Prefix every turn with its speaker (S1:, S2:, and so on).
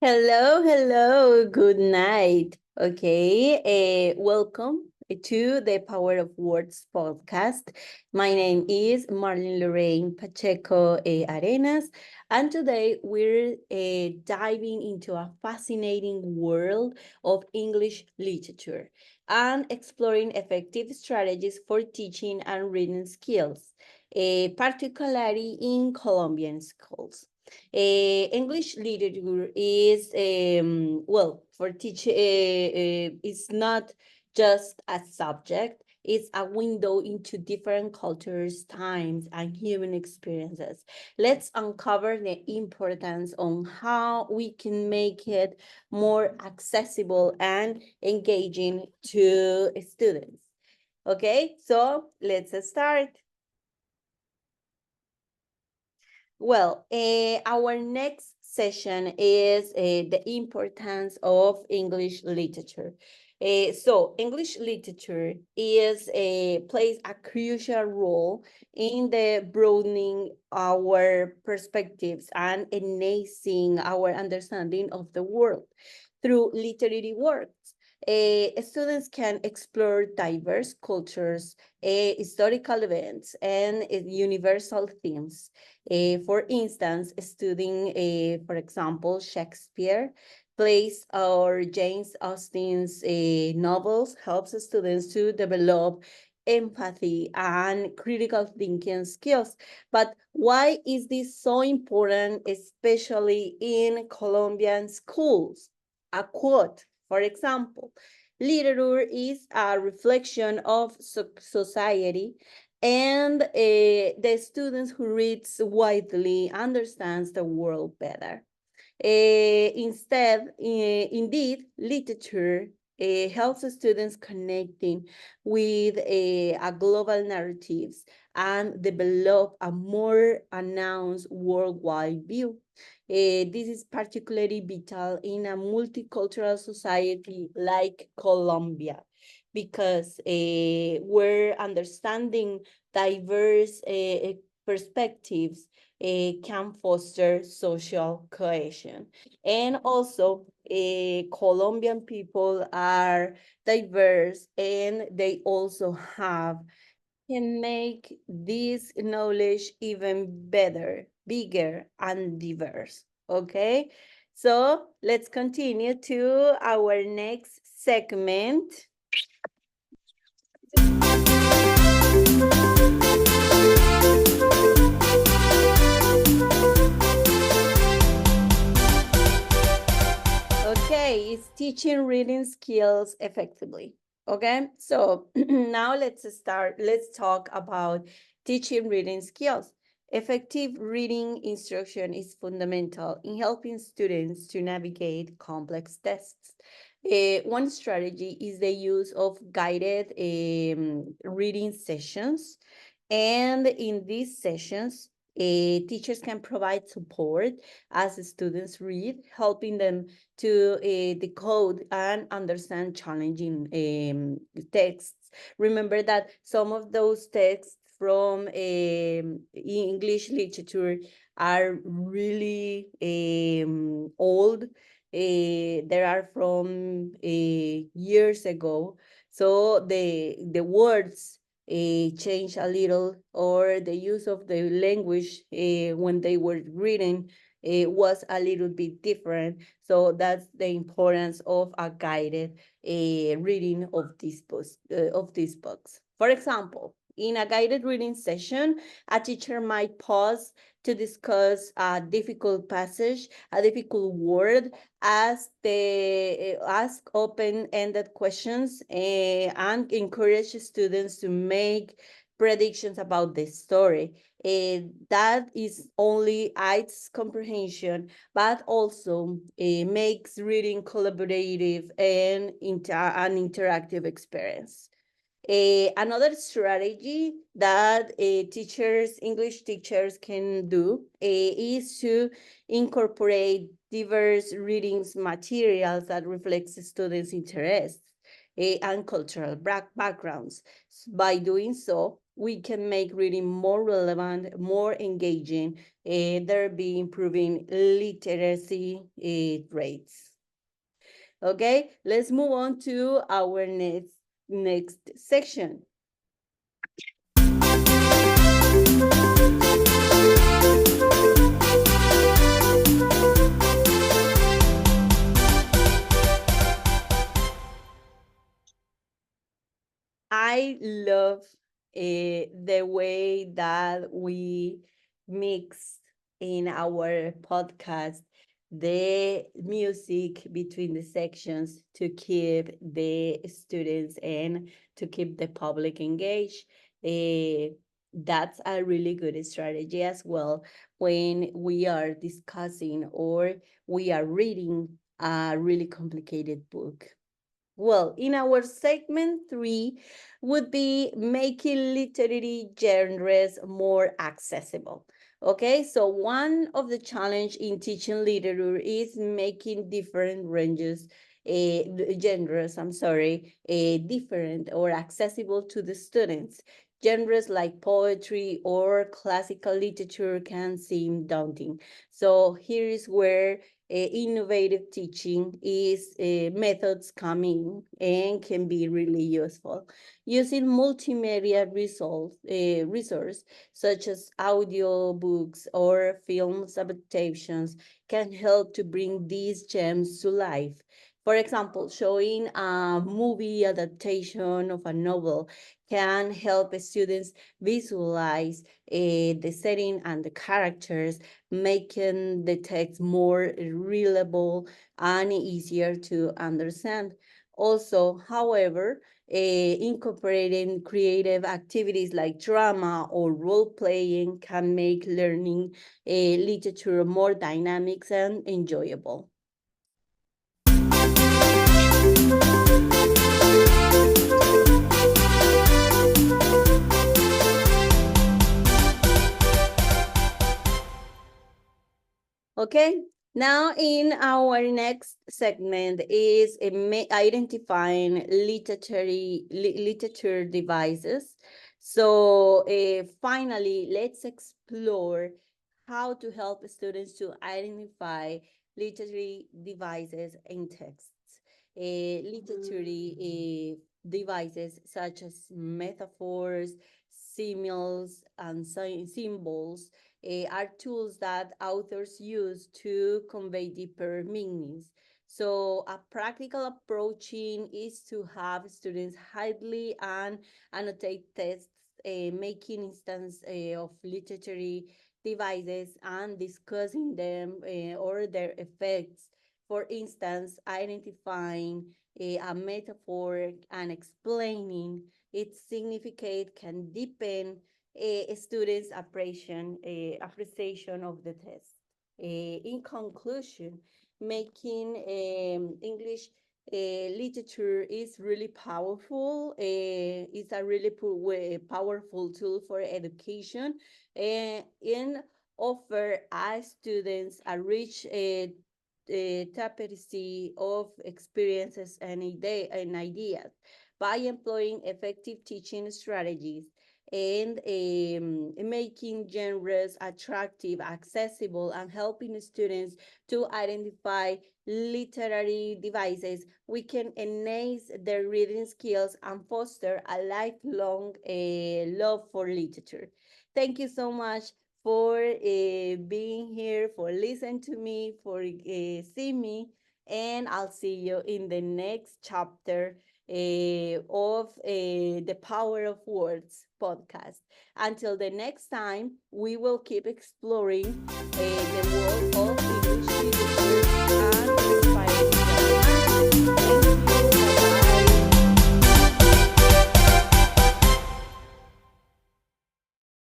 S1: Hello, hello, good night. Okay, welcome to the Power of Words podcast. My name is Marlin Loreine Pacheco Arenas, and today we're diving into a fascinating world of English literature and exploring effective strategies for teaching and reading skills, particularly in Colombian schools. English literature is well for teach. It's not just a subject. It's a window into different cultures, times, and human experiences. Let's uncover the importance on how we can make it more accessible and engaging to students. Okay, so let's start. Well, our next session is the importance of English literature. So English literature plays a crucial role in the broadening our perspectives and enhancing our understanding of the world through literary works. Students can explore diverse cultures, historical events, and universal themes. For instance, studying, for example, Shakespeare plays or James Austen's novels helps students to develop empathy and critical thinking skills. But why is this so important, especially in Colombian schools? A quote, for example, literature is a reflection of society, and the students who reads widely understands the world better. Indeed, literature helps students connecting with a global narratives and develop a more announced worldwide view. This is particularly vital in a multicultural society like Colombia, because we're understanding diverse perspectives can foster social cohesion. And also, Colombian people are diverse, and they also have can make this knowledge even better, bigger, and diverse. Okay, so let's continue to our next segment. Okay, it's teaching reading skills effectively. Okay, so now let's talk about teaching reading skills. Effective reading instruction is fundamental in helping students to navigate complex tests. One strategy is the use of guided reading sessions. And in these sessions, teachers can provide support as students read, helping them to decode and understand challenging texts. Remember that some of those texts from English literature are really old. They are from years ago, so the words change a little, or the use of the language when they were reading was a little bit different. So that's the importance of a guided reading of these books. For example, in a guided reading session, a teacher might pause to discuss a difficult passage, a difficult word, ask open-ended questions, and encourage students to make predictions about the story. That is only aids comprehension, but also makes reading collaborative and an interactive experience. Another strategy that English teachers can do is to incorporate diverse readings materials that reflects students' interests and cultural backgrounds. By doing so, we can make reading more relevant, more engaging, thereby improving literacy rates. Okay, let's move on to our next section. I love the way that we mix in our podcast the music between the sections to keep the students and to keep the public engaged. That's a really good strategy as well when we are discussing or we are reading a really complicated book. Well, in our segment 3 would be making literary genres more accessible. Okay, so one of the challenge in teaching literature is making different ranges, genres, I'm sorry, different or accessible to the students. Genres like poetry or classical literature can seem daunting. So here is where innovative teaching is methods coming and can be really useful. Using multimedia resource such as audio books or films adaptations can help to bring these gems to life. For example, showing a movie adaptation of a novel can help students visualize the setting and the characters, making the text more readable and easier to understand. Also, however, incorporating creative activities like drama or role playing can make learning literature more dynamic and enjoyable. Okay, now in our next segment is identifying literature devices. So finally, let's explore how to help students to identify literary devices in texts. Literary devices such as metaphors, similes, and symbols are tools that authors use to convey deeper meanings. So a practical approaching is to have students highly and annotate texts, making instance of literary devices and discussing them or their effects. For instance, identifying a metaphor and explaining its significance can deepen a student's appreciation of the test. In conclusion, making English literature is really powerful. It's a really powerful tool for education and offer our students a rich tapestry of experiences and ideas by employing effective teaching strategies and making genres attractive, accessible, and helping students to identify literary devices. We can enhance their reading skills and foster a lifelong love for literature. Thank you so much for being here, for listening to me, for seeing me, and I'll see you in the next chapter of the Power of Words podcast. Until the next time, we will keep exploring the world of English